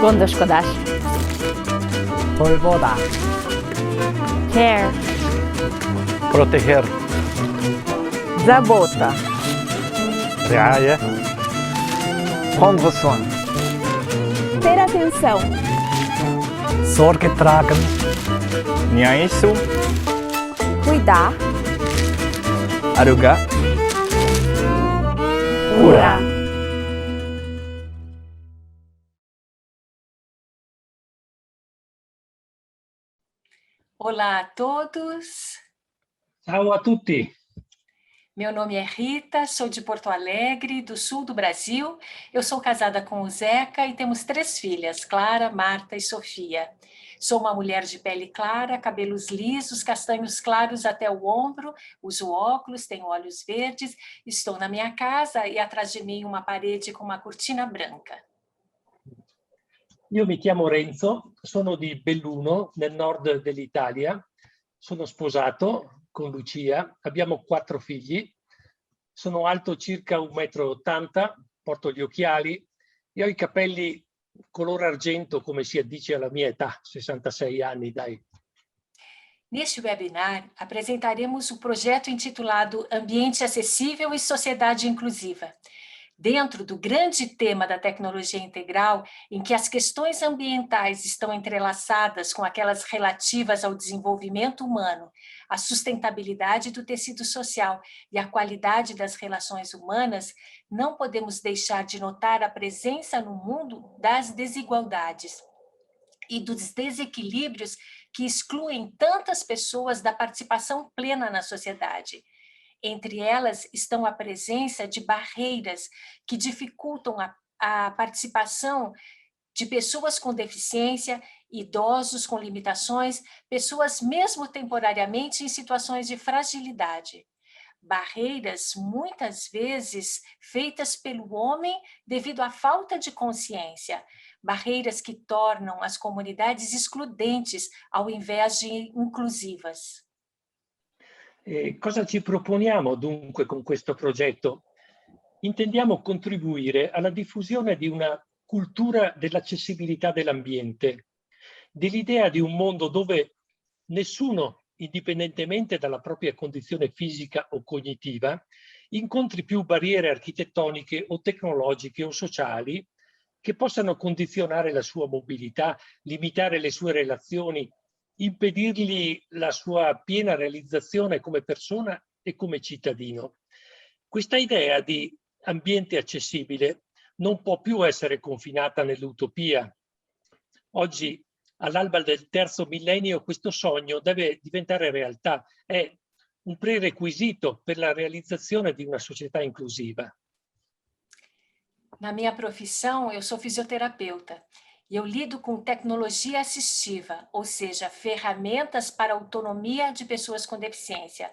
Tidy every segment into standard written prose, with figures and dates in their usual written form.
Gondoskodász. Polvoda. Care. Proteger. Zaбота. رعاية. Prendre soin. Ter atenção. Sorge tragen. نعيش. Cuidar. أرجع. Curar. Olá a todos, Ciao a tutti, meu nome é Rita, sou de Porto Alegre, do sul do Brasil. Eu sou casada com o Zeca e temos 3 filhas, Clara, Marta e Sofia. Sou uma mulher de pele clara, cabelos lisos, castanhos claros até o ombro, uso óculos, tenho olhos verdes, estou na minha casa e atrás de mim uma parede com uma cortina branca. io mi chiamo Renzo, sono di Belluno, nel nord dell'Italia, sono sposato con Lucia, abbiamo 4 figli, sono alto circa 1,80 m, porto gli occhiali e ho i capelli color argento, come si addice alla mia età, 66 anni, dai. Neste webinar, apresentaremos o projeto intitulado Ambiente Acessível e Sociedade Inclusiva. Dentro do grande tema da tecnologia integral, em que as questões ambientais estão entrelaçadas com aquelas relativas ao desenvolvimento humano, à sustentabilidade do tecido social e à qualidade das relações humanas, não podemos deixar de notar a presença no mundo das desigualdades e dos desequilíbrios que excluem tantas pessoas da participação plena na sociedade. Entre elas estão a presença de barreiras que dificultam a participação de pessoas com deficiência, idosos com limitações, pessoas mesmo temporariamente em situações de fragilidade. Barreiras, muitas vezes, feitas pelo homem devido à falta de consciência. Barreiras que tornam as comunidades excludentes ao invés de inclusivas. Cosa ci proponiamo dunque con questo progetto? Intendiamo contribuire alla diffusione di una cultura dell'accessibilità dell'ambiente, dell'idea di un mondo dove nessuno, indipendentemente dalla propria condizione fisica o cognitiva, incontri più barriere architettoniche o tecnologiche o sociali che possano condizionare la sua mobilità, limitare le sue relazioni, impedirgli la sua piena realizzazione come persona e come cittadino. Questa idea di ambiente accessibile non può più essere confinata nell'utopia. Oggi, all'alba del 3° millennio, questo sogno deve diventare realtà, è un prerequisito per la realizzazione di una società inclusiva. Na minha profissão, eu sou fisioterapeuta e eu lido com tecnologia assistiva, ou seja, ferramentas para a autonomia de pessoas com deficiência.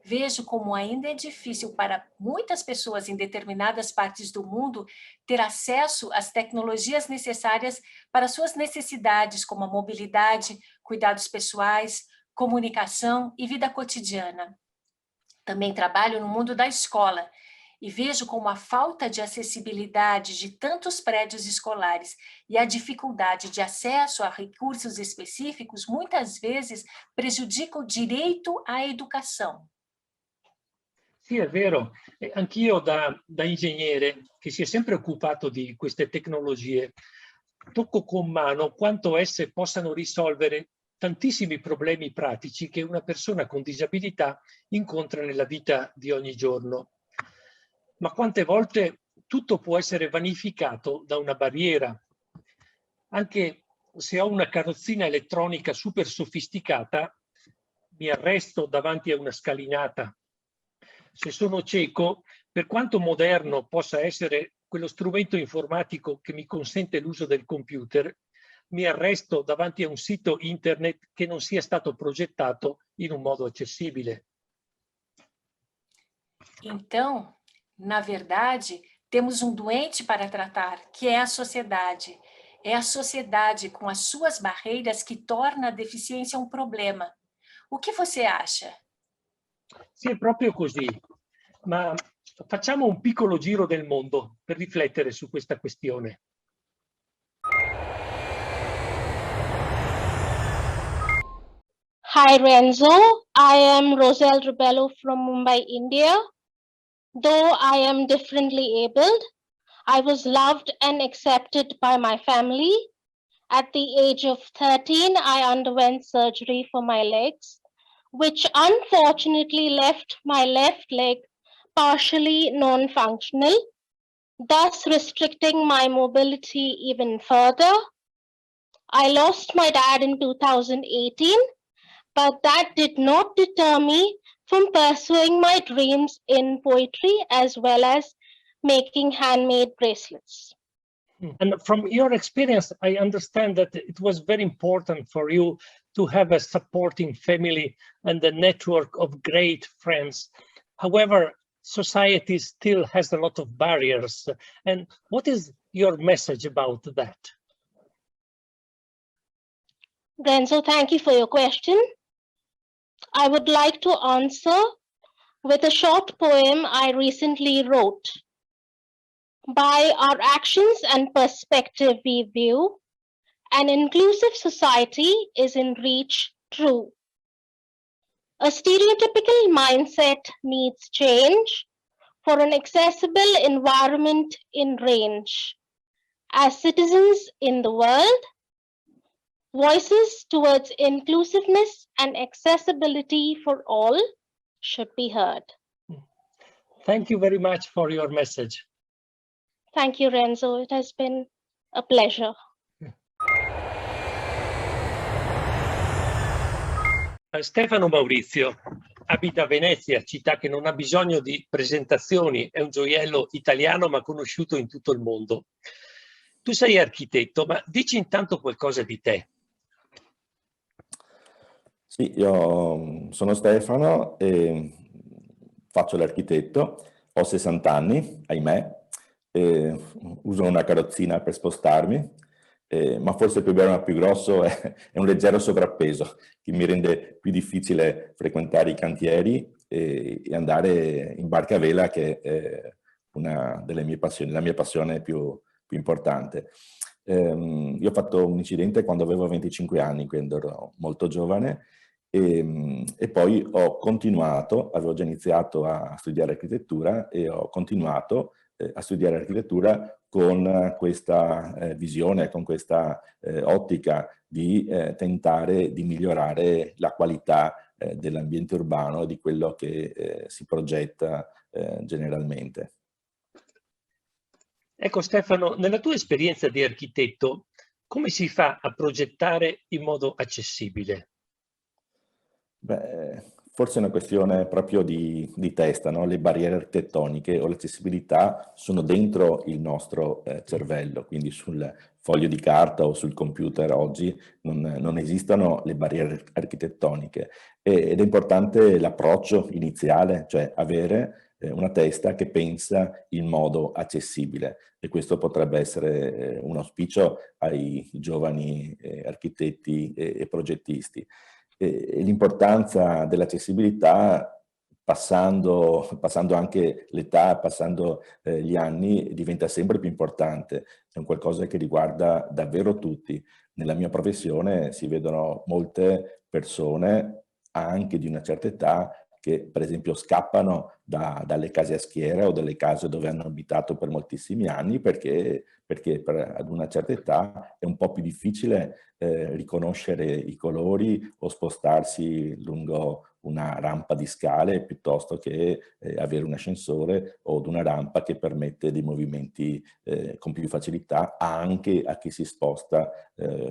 Vejo como ainda é difícil para muitas pessoas em determinadas partes do mundo ter acesso às tecnologias necessárias para suas necessidades, como a mobilidade, cuidados pessoais, comunicação e vida cotidiana. Também trabalho no mundo da escola e vejo como a falta de acessibilidade de tantos prédios escolares e a dificuldade de acesso a recursos específicos muitas vezes prejudica o direito à educação. Sì, è vero. Anch'io da ingegnere che si è sempre occupato di queste tecnologie, tocco con mano quanto esse possano risolvere tantissimi problemi pratici che una persona con disabilità incontra nella vita di ogni giorno. Ma quante volte tutto può essere vanificato da una barriera. Anche se ho una carrozzina elettronica super sofisticata, mi arresto davanti a una scalinata. Se sono cieco, per quanto moderno possa essere quello strumento informatico che mi consente l'uso del computer, mi arresto davanti a un sito internet che non sia stato progettato in un modo accessibile. Então, na verdade, temos um doente para tratar, que é a sociedade. É a sociedade com as suas barreiras que torna a deficiência um problema. O que você acha? Sì, è proprio così. Ma facciamo un piccolo giro del mondo per riflettere su questa questione. Hi Renzo, I am Roselle Rubello from Mumbai, India. Though I am differently abled, I was loved and accepted by my family. At the age of 13, I underwent surgery for my legs, which unfortunately left my left leg partially non-functional, thus restricting my mobility even further. I lost my dad in 2018, but that did not deter me from pursuing my dreams in poetry as well as making handmade bracelets. And from your experience, I understand that it was very important for you to have a supporting family and a network of great friends. However, society still has a lot of barriers. And what is your message about that? Renzo, thank you for your question. I would like to answer with a short poem I recently wrote. By our actions and perspective we view, an inclusive society is in reach true. A stereotypical mindset needs change for an accessible environment in range. As citizens in the world, voices towards inclusiveness and accessibility for all should be heard. Thank you very much for your message. Thank you, Renzo. It has been a pleasure. Stefano Maurizio abita a Venezia, città che non ha bisogno di presentazioni, è un gioiello italiano ma conosciuto in tutto il mondo. Tu sei architetto, ma dici intanto qualcosa di te. Sì, io sono Stefano e faccio l'architetto, ho 60 anni, ahimè, uso una carrozzina per spostarmi, ma forse il problema più grosso è un leggero sovrappeso che mi rende più difficile frequentare i cantieri e andare in barca a vela, che è una delle mie passioni, la mia passione più importante. Io ho fatto un incidente quando avevo 25 anni, quindi ero molto giovane, e poi ho continuato, avevo già iniziato a studiare architettura e ho continuato a studiare architettura con questa visione, con questa ottica di tentare di migliorare la qualità dell'ambiente urbano, di quello che si progetta generalmente. Ecco Stefano, nella tua esperienza di architetto, come si fa a progettare in modo accessibile? Beh, forse è una questione proprio di testa, no? Le barriere architettoniche o l'accessibilità sono dentro il nostro cervello, quindi sul foglio di carta o sul computer oggi non esistono le barriere architettoniche ed è importante l'approccio iniziale, cioè avere una testa che pensa in modo accessibile, e questo potrebbe essere un auspicio ai giovani architetti e progettisti. L'importanza dell'accessibilità, passando anche l'età, passando gli anni, diventa sempre più importante. È un qualcosa che riguarda davvero tutti. Nella mia professione si vedono molte persone, anche di una certa età, che per esempio scappano dalle case a schiera o dalle case dove hanno abitato per moltissimi anni perché ad una certa età è un po' più difficile riconoscere i colori o spostarsi lungo una rampa di scale piuttosto che avere un ascensore o una rampa che permette dei movimenti con più facilità anche a chi si sposta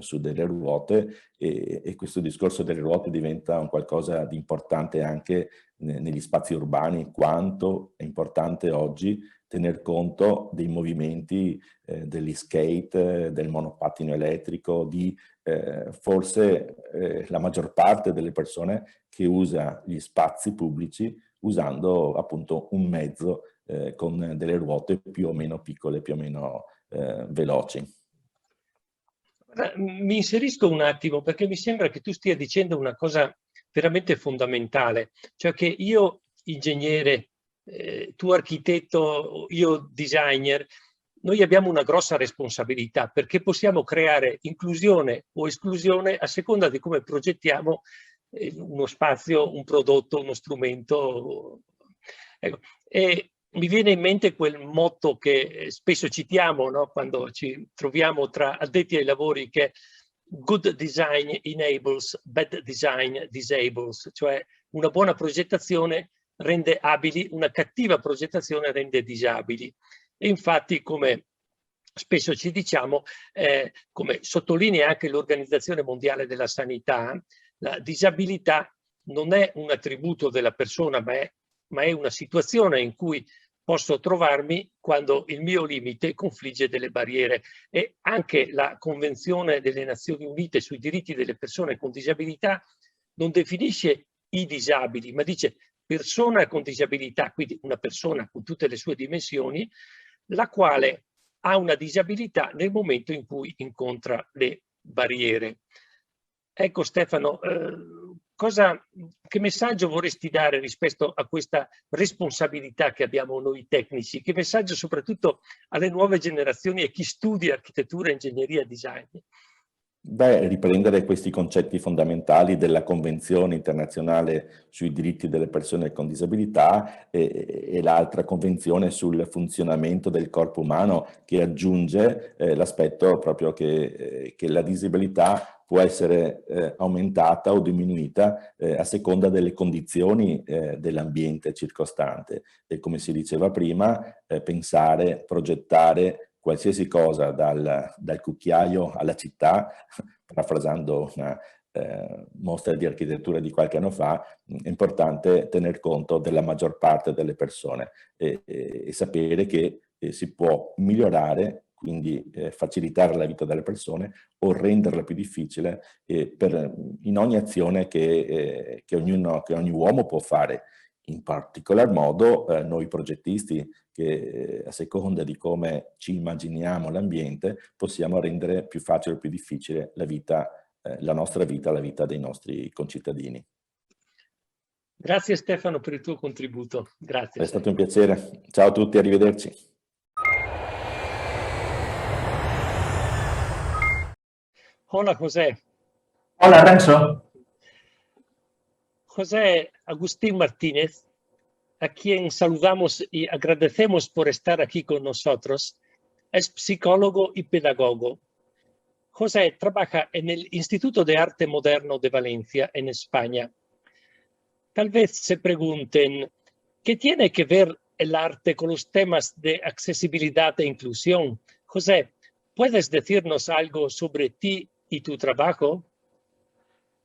su delle ruote, e questo discorso delle ruote diventa un qualcosa di importante anche negli spazi urbani. Quanto è importante oggi tener conto dei movimenti degli skate, del monopattino elettrico, di forse la maggior parte delle persone che usa gli spazi pubblici usando appunto un mezzo con delle ruote più o meno piccole, più o meno veloci. Mi inserisco un attimo perché mi sembra che tu stia dicendo una cosa veramente fondamentale, cioè che io ingegnere, tu architetto, io designer, noi abbiamo una grossa responsabilità perché possiamo creare inclusione o esclusione a seconda di come progettiamo uno spazio, un prodotto, uno strumento. Ecco. E mi viene in mente quel motto che spesso citiamo, no? Quando ci troviamo tra addetti ai lavori, che good design enables, bad design disables, cioè una buona progettazione rende abili, una cattiva progettazione rende disabili. E infatti, come spesso ci diciamo, come sottolinea anche l'Organizzazione Mondiale della Sanità, la disabilità non è un attributo della persona, ma è una situazione in cui posso trovarmi quando il mio limite confligge delle barriere. E anche la Convenzione delle Nazioni Unite sui diritti delle persone con disabilità non definisce i disabili, ma dice persona con disabilità, quindi una persona con tutte le sue dimensioni, la quale ha una disabilità nel momento in cui incontra le barriere. Ecco Stefano, che messaggio vorresti dare rispetto a questa responsabilità che abbiamo noi tecnici? Che messaggio soprattutto alle nuove generazioni e chi studia architettura, ingegneria e design? Beh, riprendere questi concetti fondamentali della Convenzione internazionale sui diritti delle persone con disabilità e l'altra convenzione sul funzionamento del corpo umano, che aggiunge l'aspetto proprio che la disabilità può essere aumentata o diminuita a seconda delle condizioni dell'ambiente circostante. E come si diceva prima, pensare, progettare qualsiasi cosa, dal cucchiaio alla città, parafrasando una mostra di architettura di qualche anno fa, è importante tener conto della maggior parte delle persone e sapere che si può migliorare, quindi facilitare la vita delle persone o renderla più difficile in ogni azione che ogni uomo può fare. In particolar modo noi progettisti, che a seconda di come ci immaginiamo l'ambiente, possiamo rendere più facile o più difficile la nostra vita, la vita dei nostri concittadini. Grazie Stefano per il tuo contributo. Grazie. È stato un piacere. Ciao a tutti, arrivederci. Hola José. Hola Renzo. José Agustín Martínez, a quien saludamos y agradecemos por estar aquí con nosotros, es psicólogo y pedagogo. José trabaja en el Instituto de Arte Moderno de Valencia, en España. Tal vez se pregunten, ¿qué tiene que ver el arte con los temas de accesibilidad e inclusión? José, ¿puedes decirnos algo sobre ti y tu trabajo?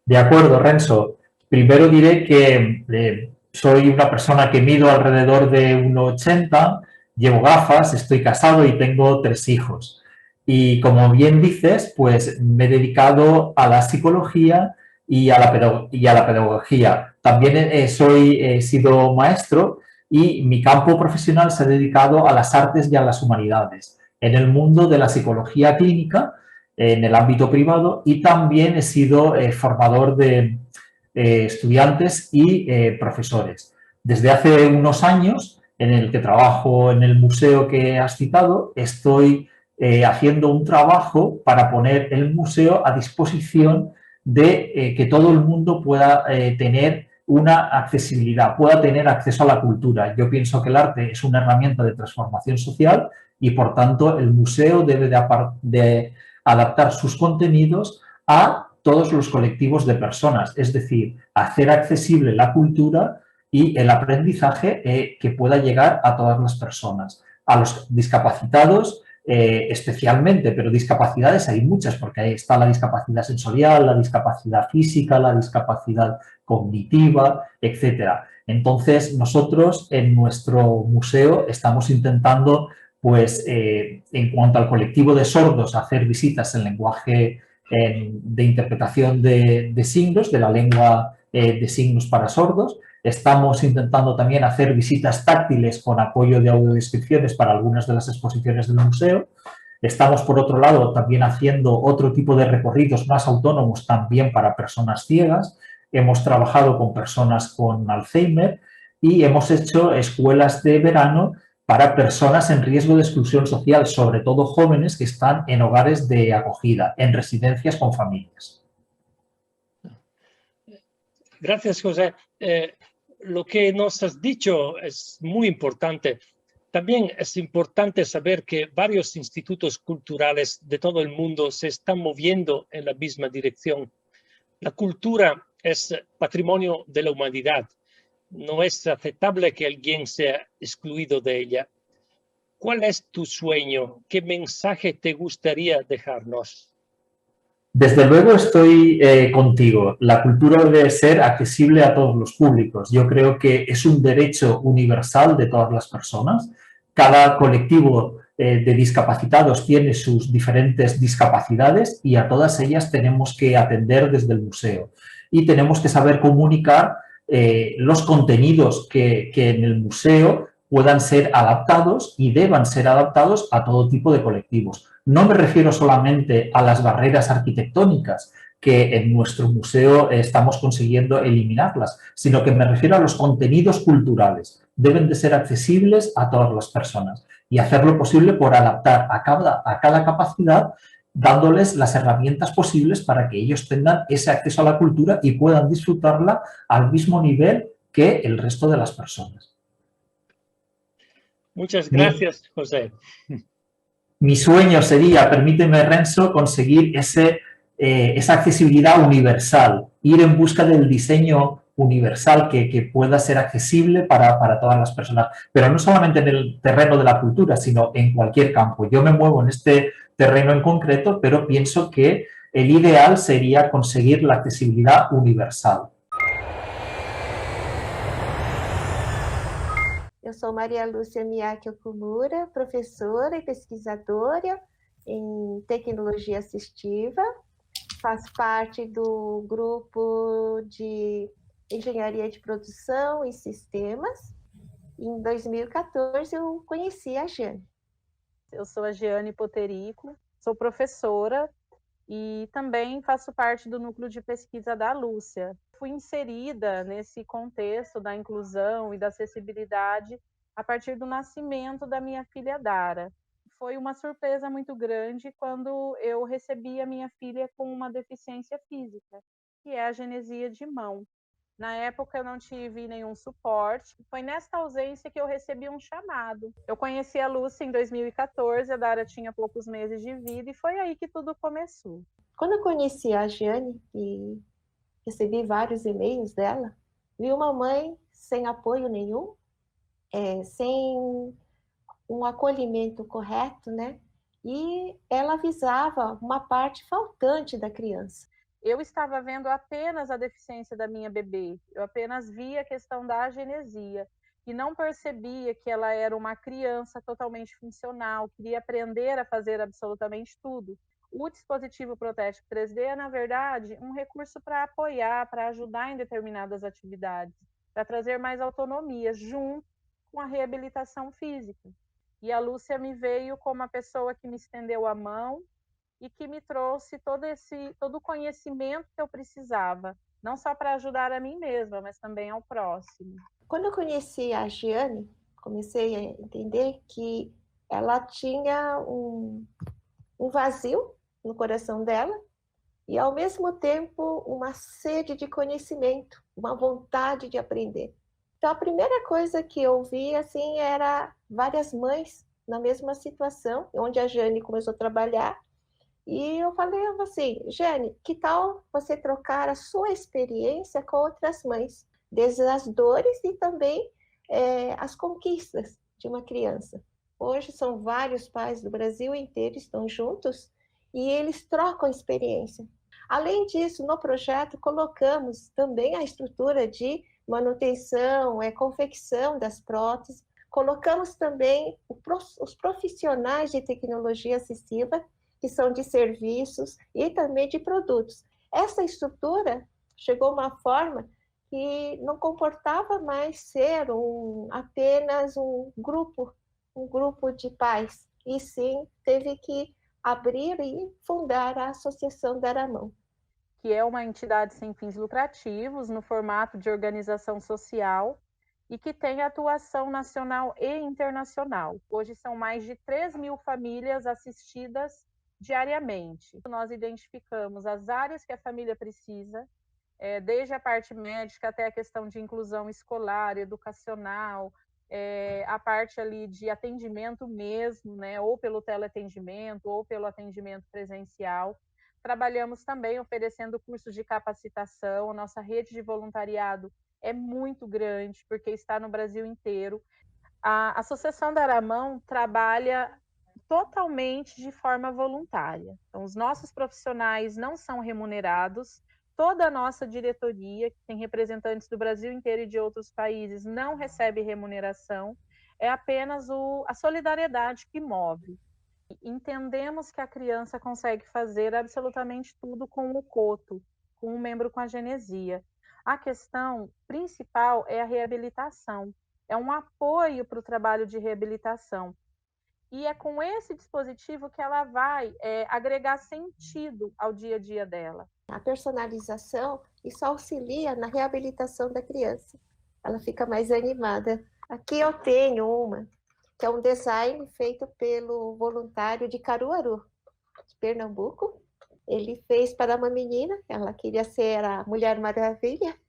De acuerdo, Renzo. Primero diré que soy una persona que mido alrededor de 1,80, llevo gafas, estoy casado y tengo 3 hijos. Y como bien dices, pues me he dedicado a la psicología y a la pedagogía. También he sido maestro y mi campo profesional se ha dedicado a las artes y a las humanidades. En el mundo de la psicología clínica, en el ámbito privado, y también he sido formador de estudiantes y profesores. Desde hace unos años, en el que trabajo en el museo que has citado, estoy haciendo un trabajo para poner el museo a disposición de que todo el mundo pueda tener una accesibilidad, pueda tener acceso a la cultura. Yo pienso que el arte es una herramienta de transformación social y, por tanto, el museo debe de adaptar sus contenidos a todos los colectivos de personas, es decir, hacer accesible la cultura y el aprendizaje que pueda llegar a todas las personas. A los discapacitados especialmente, pero discapacidades hay muchas, porque ahí está la discapacidad sensorial, la discapacidad física, la discapacidad cognitiva, etcétera. Entonces, nosotros en nuestro museo estamos intentando, pues, en cuanto al colectivo de sordos, hacer visitas en lenguaje de interpretación de signos, de la lengua de signos para sordos. Estamos intentando también hacer visitas táctiles con apoyo de audiodescripciones para algunas de las exposiciones del museo. Estamos, por otro lado, también haciendo otro tipo de recorridos más autónomos también para personas ciegas. Hemos trabajado con personas con Alzheimer y hemos hecho escuelas de verano para personas en riesgo de exclusión social, sobre todo jóvenes que están en hogares de acogida, en residencias con familias. Gracias, José. Lo que nos has dicho es muy importante. También es importante saber que varios institutos culturales de todo el mundo se están moviendo en la misma dirección. La cultura es patrimonio de la humanidad. No es aceptable que alguien sea excluido de ella. ¿Cuál es tu sueño? ¿Qué mensaje te gustaría dejarnos? Desde luego estoy contigo. La cultura debe ser accesible a todos los públicos. Yo creo que es un derecho universal de todas las personas. Cada colectivo de discapacitados tiene sus diferentes discapacidades y a todas ellas tenemos que atender desde el museo. Y tenemos que saber comunicar los contenidos que en el museo puedan ser adaptados y deban ser adaptados a todo tipo de colectivos. No me refiero solamente a las barreras arquitectónicas, que en nuestro museo estamos consiguiendo eliminarlas, sino que me refiero a los contenidos culturales. Deben de ser accesibles a todas las personas y hacer lo posible por adaptar a cada capacidad, dándoles las herramientas posibles para que ellos tengan ese acceso a la cultura y puedan disfrutarla al mismo nivel que el resto de las personas. Muchas gracias, José. Mi sueño sería, permíteme, Renzo, conseguir esa accesibilidad universal, ir en busca del diseño universal que pueda ser accesible para todas las personas, pero no solamente en el terreno de la cultura, sino en cualquier campo. Yo me muevo en este terreno en concreto, pero pienso que el ideal sería conseguir la accesibilidad universal. Eu sou Maria Lúcia Miyake Okumura, professora e pesquisadora em tecnologia assistiva. Faço parte do grupo de engenharia de produção e sistemas. Em 2014, eu conheci a Jeane. Eu sou a Jeane Poterico, sou professora e também faço parte do núcleo de pesquisa da Lúcia. Fui inserida nesse contexto da inclusão e da acessibilidade a partir do nascimento da minha filha Dara. Foi uma surpresa muito grande quando eu recebi a minha filha com uma deficiência física, que é a genesia de mão. Na época eu não tive nenhum suporte, foi nesta ausência que eu recebi um chamado. Eu conheci a Lúcia em 2014, a Dara tinha poucos meses de vida e foi aí que tudo começou. Quando eu conheci a Jeane e recebi vários e-mails dela, vi uma mãe sem apoio nenhum, sem um acolhimento correto, né? E ela avisava uma parte faltante da criança. Eu estava vendo apenas a deficiência da minha bebê, eu apenas via a questão da agenesia e não percebia que ela era uma criança totalmente funcional, queria aprender a fazer absolutamente tudo. O dispositivo protético 3D é, na verdade, um recurso para apoiar, para ajudar em determinadas atividades, para trazer mais autonomia junto com a reabilitação física. E a Lúcia me veio como a pessoa que me estendeu a mão e que me trouxe todo o conhecimento que eu precisava, não só para ajudar a mim mesma, mas também ao próximo. Quando eu conheci a Jeane, comecei a entender que ela tinha um vazio no coração dela e, ao mesmo tempo, uma sede de conhecimento, uma vontade de aprender. Então, a primeira coisa que eu vi assim, era várias mães na mesma situação, onde a Jeane começou a trabalhar. E eu falei assim, Jeane, que tal você trocar a sua experiência com outras mães, desde as dores e também as conquistas de uma criança. Hoje são vários pais do Brasil inteiro estão juntos e eles trocam experiência. Além disso, no projeto colocamos também a estrutura de manutenção, confecção das próteses, colocamos também os profissionais de tecnologia assistiva, que são de serviços e também de produtos. Essa estrutura chegou a uma forma que não comportava mais ser apenas um grupo de pais, e sim teve que abrir e fundar a Associação Dar a Mão. Que é uma entidade sem fins lucrativos, no formato de organização social, e que tem atuação nacional e internacional. Hoje são mais de 3.000 famílias assistidas diariamente. Nós identificamos as áreas que a família precisa desde a parte médica até a questão de inclusão escolar, educacional, a parte ali de atendimento mesmo, né, ou pelo teleatendimento ou pelo atendimento presencial. Trabalhamos também oferecendo cursos de capacitação, a nossa rede de voluntariado é muito grande, porque está no Brasil inteiro. A Associação da Aramão trabalha totalmente de forma voluntária. Então, os nossos profissionais não são remunerados, toda a nossa diretoria, que tem representantes do Brasil inteiro e de outros países, não recebe remuneração, é apenas a solidariedade que move. Entendemos que a criança consegue fazer absolutamente tudo com o coto, com um membro com a genesia. A questão principal é a reabilitação, é um apoio para o trabalho de reabilitação. E é com esse dispositivo que ela vai agregar sentido ao dia a dia dela. A personalização, isso auxilia na reabilitação da criança. Ela fica mais animada. Aqui eu tenho uma, que é um design feito pelo voluntário de Caruaru, de Pernambuco. Ele fez para uma menina, ela queria ser a Mulher Maravilha.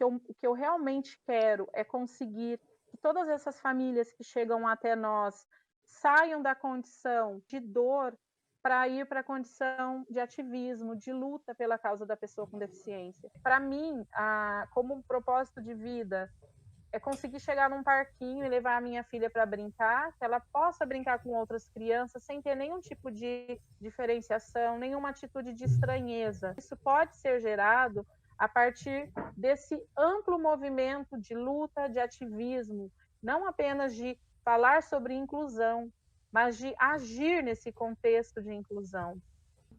O que eu realmente quero é conseguir que todas essas famílias que chegam até nós saiam da condição de dor para ir para a condição de ativismo, de luta pela causa da pessoa com deficiência. Para mim, como um propósito de vida, é conseguir chegar num parquinho e levar a minha filha para brincar, que ela possa brincar com outras crianças sem ter nenhum tipo de diferenciação, nenhuma atitude de estranheza. Isso pode ser gerado a partir desse amplo movimento de luta, de ativismo, não apenas de falar sobre inclusão, mas de agir nesse contexto de inclusão.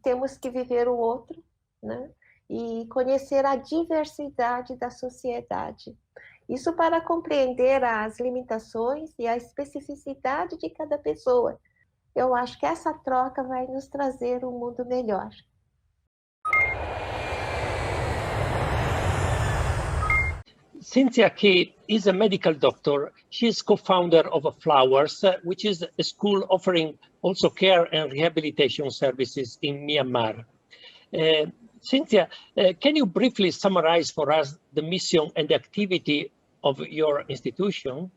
Temos que viver o outro, né? E conhecer a diversidade da sociedade. Isso para compreender as limitações e a especificidade de cada pessoa. Eu acho que essa troca vai nos trazer um mundo melhor. Cynthia Key is a medical doctor. She is co-founder of Flowers, which is a school offering also care and rehabilitation services in Myanmar. Cynthia, can you briefly summarize for us the mission and the activity of your institution?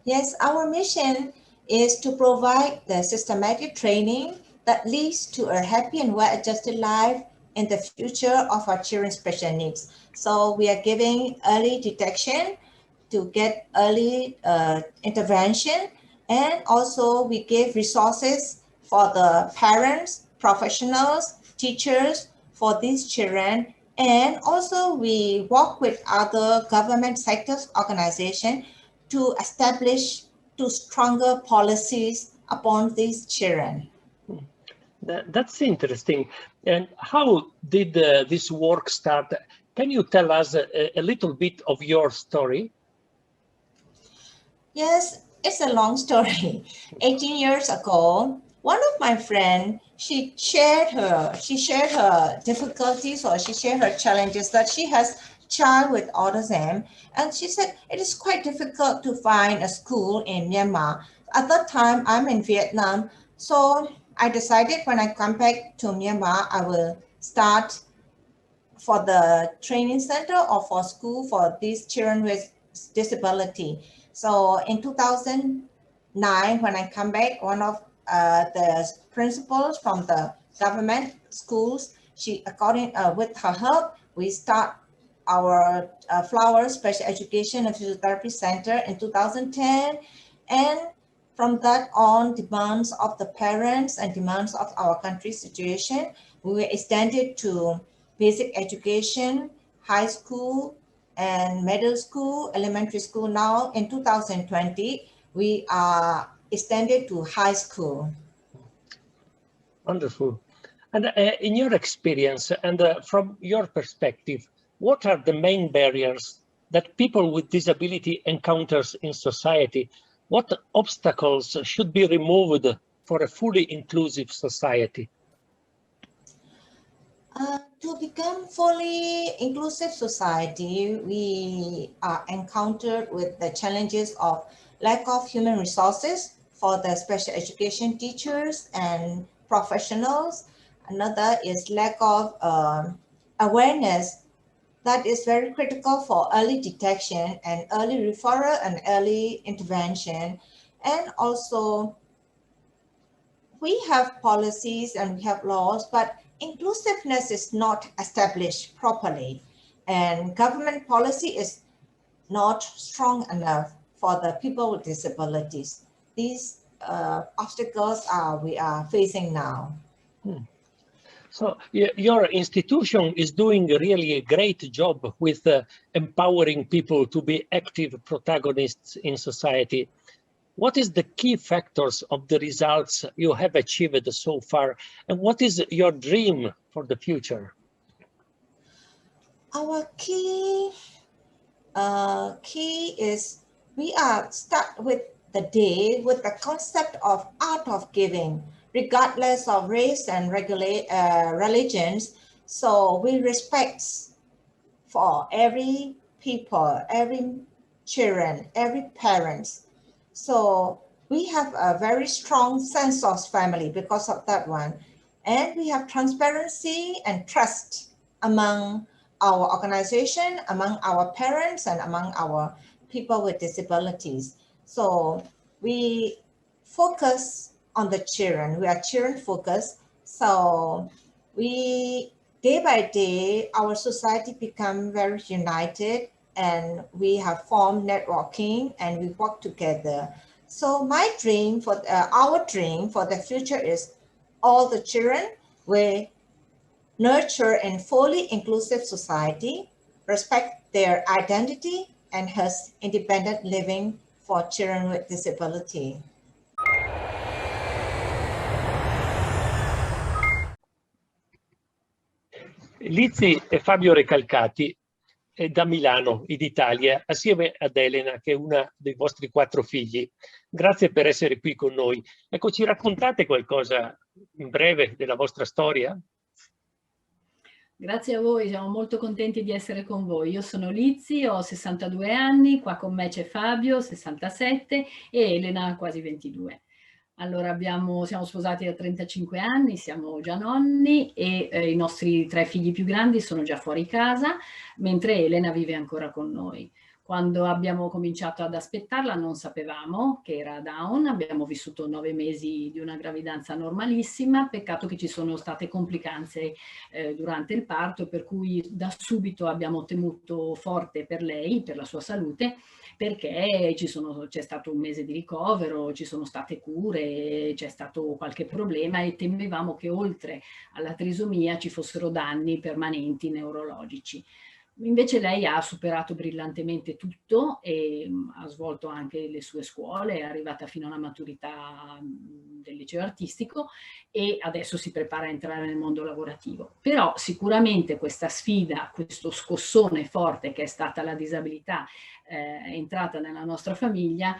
Yes, our mission is to provide the systematic training that leads to a happy and well-adjusted life in the future of our children's special needs. So we are giving early detection to get early intervention, and also we give resources for the parents, professionals, teachers for these children, and also we work with other government sectors organizations to establish stronger policies upon these children. That's interesting. And how did this work start? Can you tell us a little bit of your story? Yes, it's a long story. 18 years ago, one of my friends, she shared her difficulties, or she shared her challenges, that she has a child with autism. And she said, it is quite difficult to find a school in Myanmar. At that time, I'm in Vietnam. So I decided when I come back to Myanmar, I will start for the training center or for school for these children with disability. So in 2009, when I come back, one of the principals from the government schools, she, according with her help, we start our Flowers Special Education and Physiotherapy Center in 2010. And from that on, demands of the parents and demands of our country's situation, we were extended to basic education, high school, and middle school, elementary school. Now in 2020, we are extended to high school. Wonderful. And in your experience and from your perspective, what are the main barriers that people with disability encounters in society? What obstacles should be removed for a fully inclusive society? To become fully inclusive society, we are encountered with the challenges of lack of human resources for the special education teachers and professionals, Another is lack of awareness that is very critical for early detection and early referral and early intervention. And also, we have policies and we have laws, but inclusiveness is not established properly. And government policy is not strong enough for the people with disabilities. These obstacles we are facing now. So your institution is doing really a great job with empowering people to be active protagonists in society. What is the key factors of the results you have achieved so far? And what is your dream for the future? Our key is we are start with the day with the concept of art of giving, regardless of race and religions. So we respect for every people, every children, every parents. So we have a very strong sense of family because of that one. And we have transparency and trust among our organization, among our parents, and among our people with disabilities. So we focus on the children. We are children focused. So we, day by day, our society become very united, and we have formed networking and we work together. So my dream for our dream for the future is all the children will nurture in fully inclusive society, respect their identity, and has independent living for children with disability. Lizzie e Fabio Recalcati da Milano, in Italia, assieme ad Elena, che è una dei vostri 4 figli. Grazie per essere qui con noi. Ecco, ci raccontate qualcosa in breve della vostra storia? Grazie a voi, siamo molto contenti di essere con voi. Io sono Lizzie, ho 62 anni, qua con me c'è Fabio, 67, e Elena, quasi 22. Allora, siamo sposati da 35 anni, siamo già nonni e i nostri 3 figli più grandi sono già fuori casa, mentre Elena vive ancora con noi. Quando abbiamo cominciato ad aspettarla non sapevamo che era Down, abbiamo vissuto 9 mesi di una gravidanza normalissima, peccato che ci sono state complicanze durante il parto, per cui da subito abbiamo temuto forte per lei, per la sua salute, perché c'è stato un mese di ricovero, ci sono state cure, c'è stato qualche problema e temevamo che oltre alla trisomia ci fossero danni permanenti neurologici. Invece lei ha superato brillantemente tutto e ha svolto anche le sue scuole, è arrivata fino alla maturità del liceo artistico e adesso si prepara a entrare nel mondo lavorativo. Però sicuramente questa sfida, questo scossone forte che è stata la disabilità entrata nella nostra famiglia,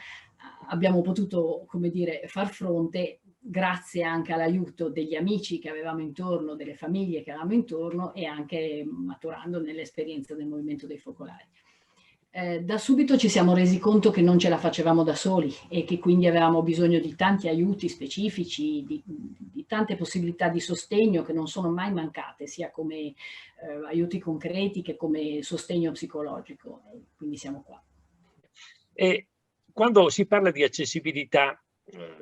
abbiamo potuto, come dire, far fronte grazie anche all'aiuto degli amici che avevamo intorno, delle famiglie che avevamo intorno e anche maturando nell'esperienza del movimento dei focolari. Da subito ci siamo resi conto che non ce la facevamo da soli e che quindi avevamo bisogno di tanti aiuti specifici, di tante possibilità di sostegno che non sono mai mancate, sia come aiuti concreti che come sostegno psicologico. Quindi siamo qua. E quando si parla di accessibilità,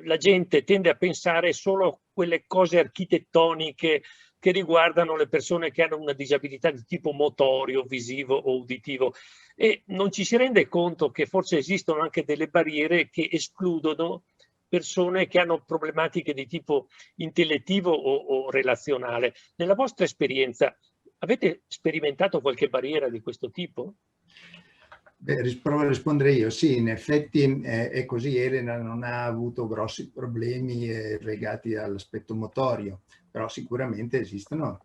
la gente tende a pensare solo a quelle cose architettoniche che riguardano le persone che hanno una disabilità di tipo motorio, visivo o uditivo, e non ci si rende conto che forse esistono anche delle barriere che escludono persone che hanno problematiche di tipo intellettivo o relazionale. Nella vostra esperienza avete sperimentato qualche barriera di questo tipo? Beh, provo a rispondere io. Sì, in effetti è così. Elena non ha avuto grossi problemi legati all'aspetto motorio, però sicuramente esistono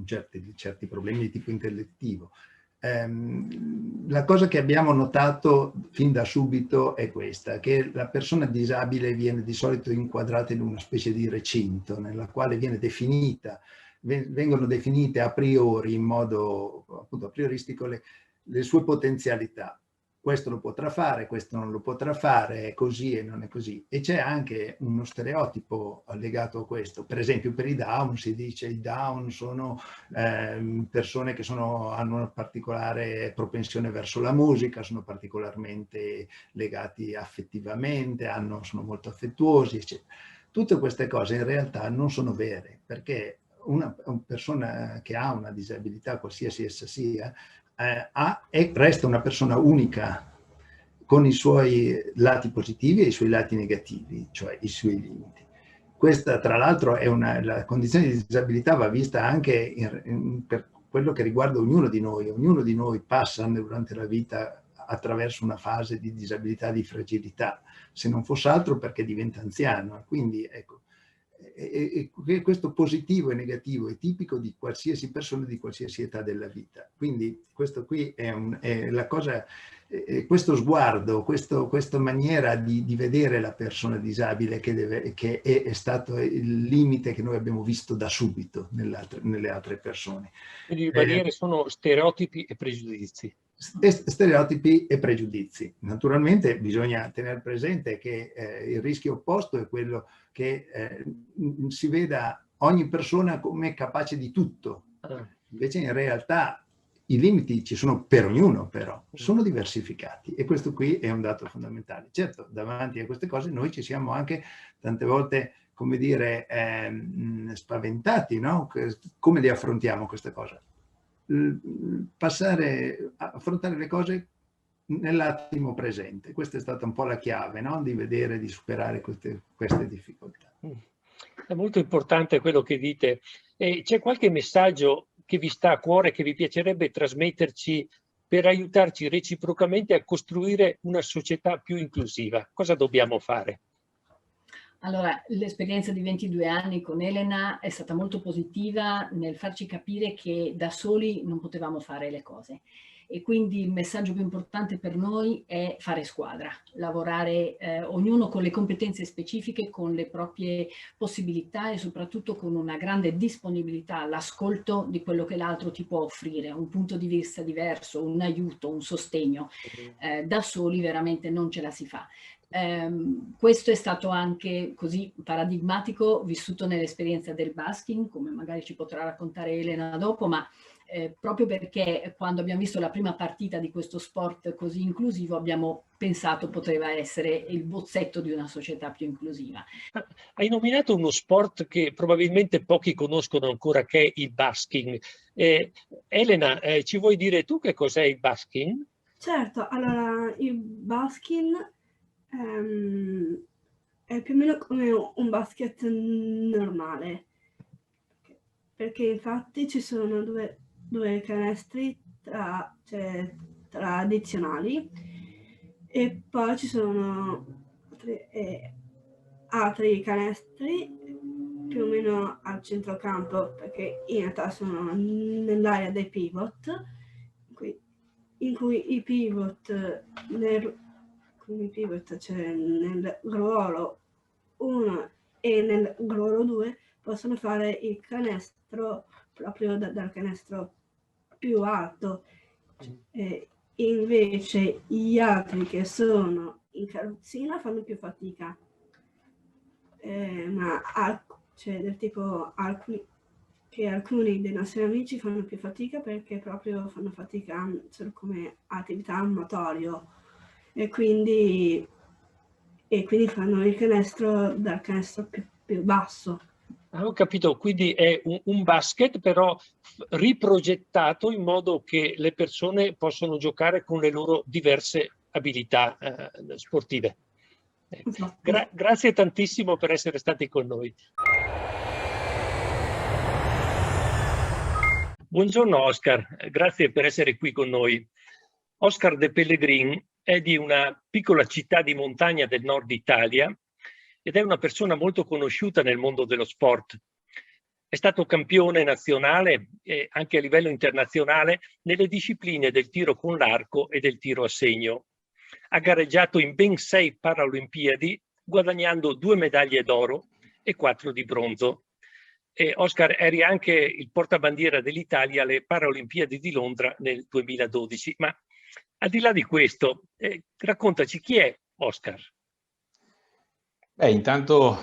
certi problemi di tipo intellettivo. La cosa che abbiamo notato fin da subito è questa, che la persona disabile viene di solito inquadrata in una specie di recinto nella quale vengono definite a priori, in modo appunto a prioristico, le sue potenzialità. questo lo potrà fare, questo non lo potrà fare, è così e non è così. E c'è anche uno stereotipo legato a questo. Per esempio per i Down si dice che i Down sono persone che hanno una particolare propensione verso la musica, sono particolarmente legati affettivamente, sono molto affettuosi, eccetera. Tutte queste cose in realtà non sono vere, perché una persona che ha una disabilità, qualsiasi essa sia, resta una persona unica con i suoi lati positivi e i suoi lati negativi, cioè i suoi limiti. Questa, tra l'altro, la condizione di disabilità va vista anche per quello che riguarda ognuno di noi. Ognuno di noi passa durante la vita attraverso una fase di disabilità, di fragilità, se non fosse altro perché diventa anziano. Quindi, ecco, questo positivo e negativo è tipico di qualsiasi persona di qualsiasi età della vita. Quindi questo qui è la cosa, questo sguardo, questa maniera di vedere la persona disabile che è stato il limite che noi abbiamo visto da subito nelle altre persone. Quindi le barriere sono stereotipi e pregiudizi. Stereotipi e pregiudizi. Naturalmente bisogna tenere presente che il rischio opposto è quello che si veda ogni persona come capace di tutto. Invece in realtà i limiti ci sono per ognuno, però sono diversificati, e questo qui è un dato fondamentale. Certo, davanti a queste cose noi ci siamo anche tante volte, come dire, spaventati, no? Come le affrontiamo queste cose? Affrontare le cose nell'attimo presente. Questa è stata un po' la chiave, no? Di vedere, di superare queste difficoltà. È molto importante quello che dite. C'è qualche messaggio che vi sta a cuore, che vi piacerebbe trasmetterci per aiutarci reciprocamente a costruire una società più inclusiva? Cosa dobbiamo fare? Allora, l'esperienza di 22 anni con Elena è stata molto positiva nel farci capire che da soli non potevamo fare le cose. E quindi il messaggio più importante per noi è fare squadra, lavorare ognuno con le competenze specifiche, con le proprie possibilità e soprattutto con una grande disponibilità all'ascolto di quello che l'altro ti può offrire, un punto di vista diverso, un aiuto, un sostegno. Da soli veramente non ce la si fa. Questo è stato anche così paradigmatico vissuto nell'esperienza del basking, come magari ci potrà raccontare Elena dopo, ma proprio perché quando abbiamo visto la prima partita di questo sport così inclusivo abbiamo pensato poteva essere il bozzetto di una società più inclusiva. Hai nominato uno sport che probabilmente pochi conoscono ancora, che è il basking. Elena, ci vuoi dire tu che cos'è il basking? Certo, allora il basking è più o meno come un basket normale, perché infatti ci sono due canestri tradizionali e poi ci sono altri canestri più o meno al centrocampo, perché in realtà sono nell'area dei pivot, in cui i pivot c'è nel ruolo 1 e nel ruolo 2 possono fare il canestro proprio dal canestro più alto. Invece gli altri che sono in carrozzina fanno più fatica, ma c'è del tipo alcuni dei nostri amici fanno più fatica perché proprio fanno fatica solo come attività amatorio e quindi fanno il canestro dal canestro più basso. Ho capito, quindi è un basket però riprogettato in modo che le persone possono giocare con le loro diverse abilità sportive. Grazie tantissimo per essere stati con noi. Buongiorno Oscar, grazie per essere qui con noi. Oscar De Pellegrin è di una piccola città di montagna del nord Italia ed è una persona molto conosciuta nel mondo dello sport. È stato campione nazionale e anche a livello internazionale nelle discipline del tiro con l'arco e del tiro a segno. Ha gareggiato in ben 6 Paralimpiadi, guadagnando 2 medaglie d'oro e 4 di bronzo. E Oscar, eri anche il portabandiera dell'Italia alle Paralimpiadi di Londra nel 2012, ma al di là di questo, raccontaci chi è Oscar. Intanto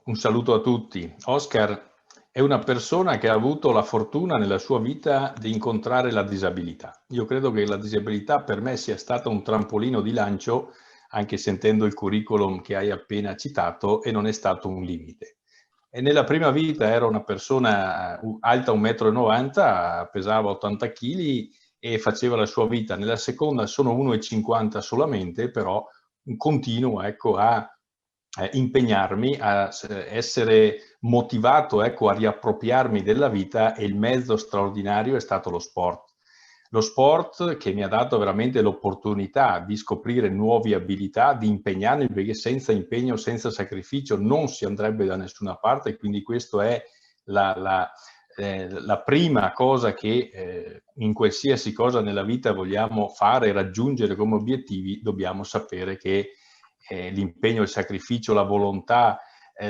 un saluto a tutti. Oscar è una persona che ha avuto la fortuna nella sua vita di incontrare la disabilità. Io credo che la disabilità per me sia stata un trampolino di lancio, anche sentendo il curriculum che hai appena citato, e non è stato un limite. E nella prima vita ero una persona alta 1,90 m, pesava 80 kg e faceva la sua vita. Nella seconda sono 1,50 m solamente, però continuo, ecco, a impegnarmi, a essere motivato, ecco, a riappropriarmi della vita, e il mezzo straordinario è stato lo sport. Lo sport che mi ha dato veramente l'opportunità di scoprire nuove abilità, di impegnarmi, perché senza impegno, senza sacrificio non si andrebbe da nessuna parte, quindi questo è la prima cosa che in qualsiasi cosa nella vita vogliamo fare e raggiungere come obiettivi. Dobbiamo sapere che l'impegno, il sacrificio, la volontà,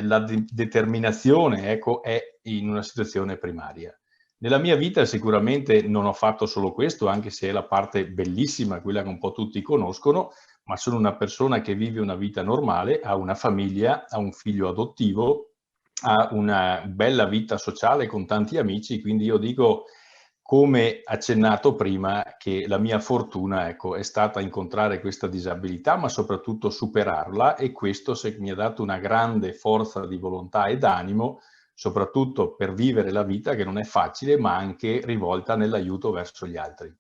la determinazione, ecco, è in una situazione primaria. Nella mia vita sicuramente non ho fatto solo questo, anche se è la parte bellissima, quella che un po' tutti conoscono, ma sono una persona che vive una vita normale, ha una famiglia, ha un figlio adottivo, ha una bella vita sociale con tanti amici, quindi io dico, come accennato prima, che la mia fortuna, ecco, è stata incontrare questa disabilità, ma soprattutto superarla, e questo mi ha dato una grande forza di volontà ed animo, soprattutto per vivere la vita che non è facile, ma anche rivolta nell'aiuto verso gli altri.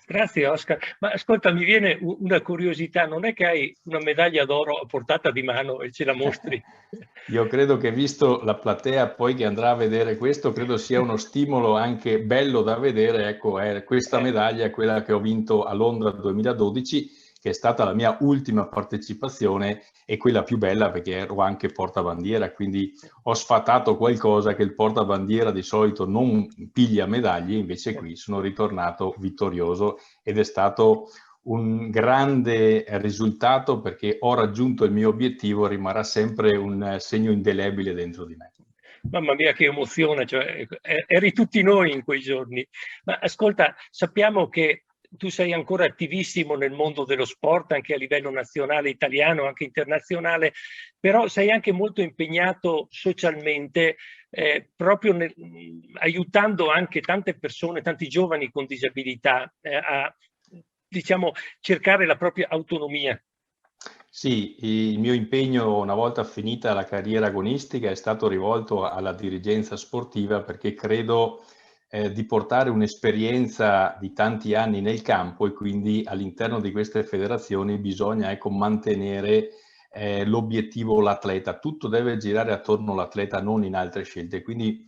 Grazie Oscar, ma ascolta, mi viene una curiosità, non è che hai una medaglia d'oro a portata di mano e ce la mostri? Io credo che, visto la platea poi che andrà a vedere questo, credo sia uno stimolo anche bello da vedere, ecco, è questa medaglia, quella che ho vinto a Londra 2012, che è stata la mia ultima partecipazione, e quella più bella perché ero anche portabandiera, quindi ho sfatato qualcosa che il portabandiera di solito non piglia medaglie, invece qui sono ritornato vittorioso, ed è stato un grande risultato, perché ho raggiunto il mio obiettivo, rimarrà sempre un segno indelebile dentro di me. Mamma mia, che emozione, cioè, eri tutti noi in quei giorni. Ma ascolta, sappiamo che tu sei ancora attivissimo nel mondo dello sport, anche a livello nazionale, italiano, anche internazionale, però sei anche molto impegnato socialmente, proprio aiutando anche tante persone, tanti giovani con disabilità a, diciamo, cercare la propria autonomia. Sì, il mio impegno, una volta finita la carriera agonistica, è stato rivolto alla dirigenza sportiva, perché credo di portare un'esperienza di tanti anni nel campo, e quindi all'interno di queste federazioni bisogna, ecco, mantenere l'obiettivo, l'atleta. Tutto deve girare attorno all'atleta, non in altre scelte. Quindi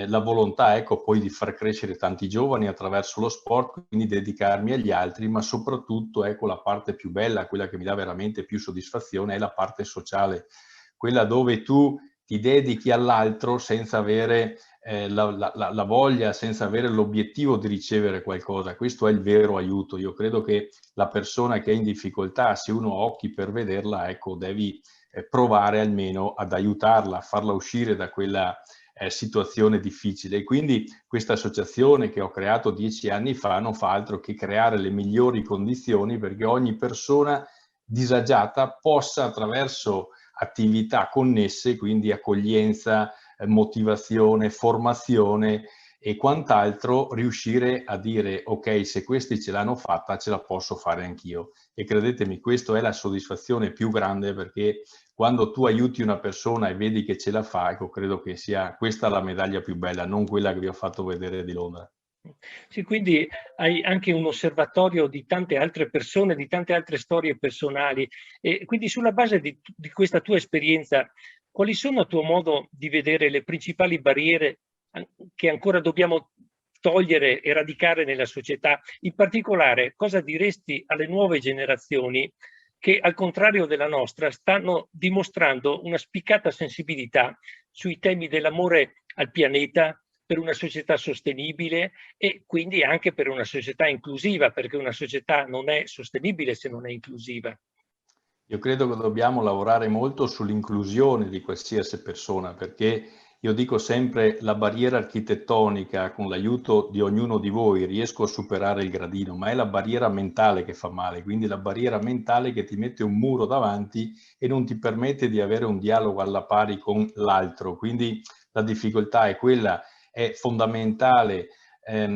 la volontà, ecco, poi di far crescere tanti giovani attraverso lo sport, quindi dedicarmi agli altri, ma soprattutto, ecco, la parte più bella, quella che mi dà veramente più soddisfazione, è la parte sociale, quella dove tu ti dedichi all'altro senza avere la voglia, senza avere l'obiettivo di ricevere qualcosa. Questo è il vero aiuto. Io credo che la persona che è in difficoltà, se uno ha occhi per vederla, ecco, devi provare almeno ad aiutarla, a farla uscire da quella situazione difficile. E quindi questa associazione che ho creato 10 anni fa non fa altro che creare le migliori condizioni perché ogni persona disagiata possa, attraverso attività connesse, quindi accoglienza, motivazione, formazione e quant'altro, riuscire a dire: ok, se questi ce l'hanno fatta, ce la posso fare anch'io. E credetemi, questa è la soddisfazione più grande, perché quando tu aiuti una persona e vedi che ce la fa, ecco, credo che sia questa la medaglia più bella, non quella che vi ho fatto vedere di Londra. Sì, quindi hai anche un osservatorio di tante altre persone, di tante altre storie personali, e quindi sulla base di questa tua esperienza, quali sono a tuo modo di vedere le principali barriere che ancora dobbiamo togliere, eradicare nella società? In particolare, cosa diresti alle nuove generazioni che, al contrario della nostra, stanno dimostrando una spiccata sensibilità sui temi dell'amore al pianeta, per una società sostenibile e quindi anche per una società inclusiva, perché una società non è sostenibile se non è inclusiva? Io credo che dobbiamo lavorare molto sull'inclusione di qualsiasi persona, perché io dico sempre la barriera architettonica, con l'aiuto di ognuno di voi riesco a superare il gradino, ma è la barriera mentale che fa male, quindi la barriera mentale che ti mette un muro davanti e non ti permette di avere un dialogo alla pari con l'altro. Quindi la difficoltà è quella, è fondamentale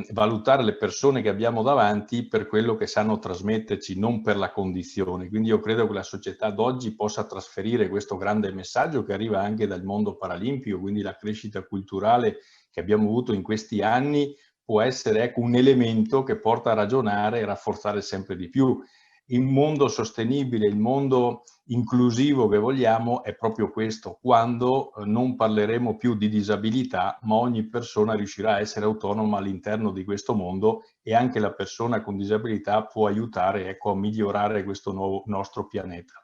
valutare le persone che abbiamo davanti per quello che sanno trasmetterci, non per la condizione. Quindi io credo che la società d'oggi possa trasferire questo grande messaggio che arriva anche dal mondo paralimpico, quindi la crescita culturale che abbiamo avuto in questi anni può essere, ecco, un elemento che porta a ragionare e rafforzare sempre di più. Il mondo sostenibile, il mondo inclusivo che vogliamo è proprio questo, quando non parleremo più di disabilità, ma ogni persona riuscirà a essere autonoma all'interno di questo mondo e anche la persona con disabilità può aiutare, ecco, a migliorare questo nuovo nostro pianeta.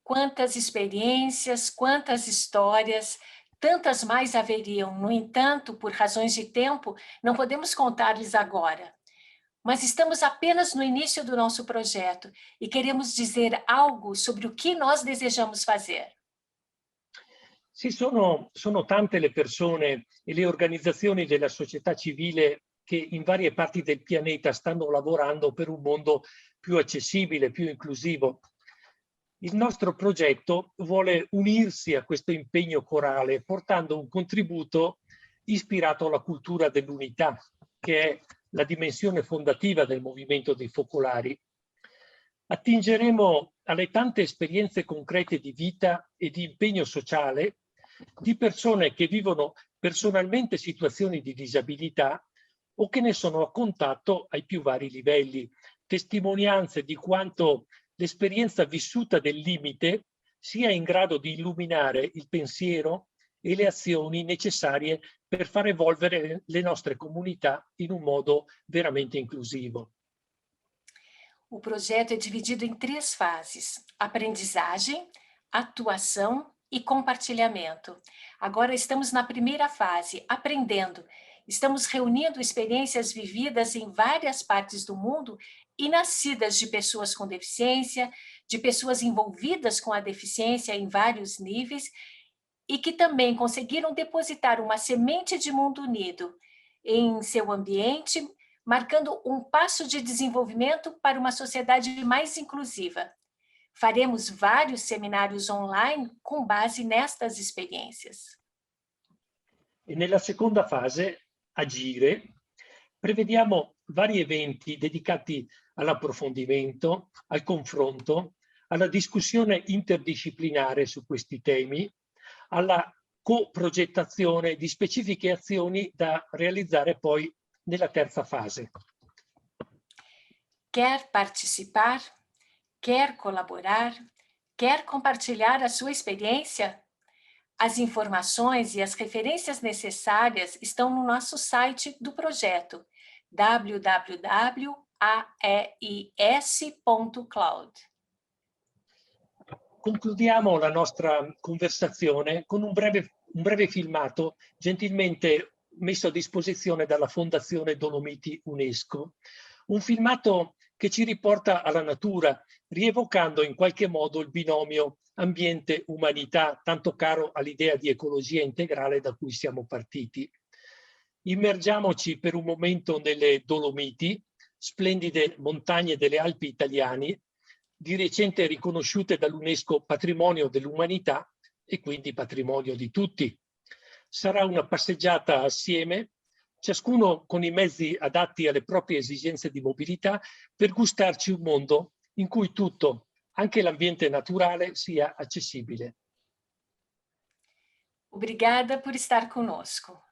Quantas experiências, quantas histórias, tantas mais haveriam. No entanto, por razões de tempo, não podemos contar-lhes agora. Mas estamos apenas no início do nosso projeto e queremos dizer algo sobre o que nós desejamos fazer. Sì, sono tante le persone e le organizzazioni della società civile che in varie parti del pianeta stanno lavorando per un mondo più accessibile, più inclusivo. Il nostro progetto vuole unirsi a questo impegno corale portando un contributo ispirato alla cultura dell'unità, che è la dimensione fondativa del movimento dei focolari. Attingeremo alle tante esperienze concrete di vita e di impegno sociale di persone che vivono personalmente situazioni di disabilità o che ne sono a contatto ai più vari livelli, testimonianze di quanto l'esperienza vissuta del limite sia in grado di illuminare il pensiero e le azioni necessarie per far evolvere le nostre comunità in un modo veramente inclusivo. O projeto é dividido em 3 fases: aprendizagem, atuação e compartilhamento. Agora estamos na primeira fase, aprendendo. Estamos reunindo experiências vividas em várias partes do mundo e nascidas de pessoas com deficiência, de pessoas envolvidas com a deficiência em vários níveis e que também conseguiram depositar uma semente de mundo unido em seu ambiente, marcando um passo de desenvolvimento para uma sociedade mais inclusiva. Faremos vários seminários online com base nestas experiências. E nella seconda fase, agire, prevediamo vari eventi dedicati all'approfondimento, al confronto, alla discussione interdisciplinare su questi temi, alla coprogettazione di specifiche azioni da realizzare poi nella terza fase. Quer participar? Quer colaborar? Quer compartilhar a sua experiência? As informações e as referências necessárias estão no nosso site do projeto, www.aeis.cloud. Concludiamo la nostra conversazione con un breve filmato gentilmente messo a disposizione dalla Fondazione Dolomiti UNESCO. Un filmato che ci riporta alla natura, rievocando in qualche modo il binomio ambiente-umanità, tanto caro all'idea di ecologia integrale da cui siamo partiti. Immergiamoci per un momento nelle Dolomiti, splendide montagne delle Alpi italiane, di recente riconosciute dall'UNESCO Patrimonio dell'Umanità e quindi patrimonio di tutti. Sarà una passeggiata assieme, ciascuno con i mezzi adatti alle proprie esigenze di mobilità, per gustarci un mondo in cui tutto, anche l'ambiente naturale, sia accessibile. Obrigada por estar conosco.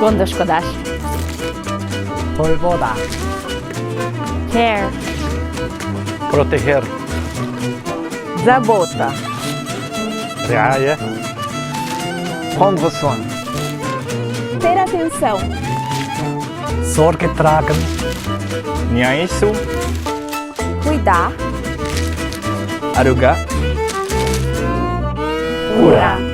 Gondoskodás. Polvodás. Care. Proteger. Забота. رعاية. Prendre soin. Ter atenção. Sorge tragen. Niaisu. Cuidar. Aruga. Curar.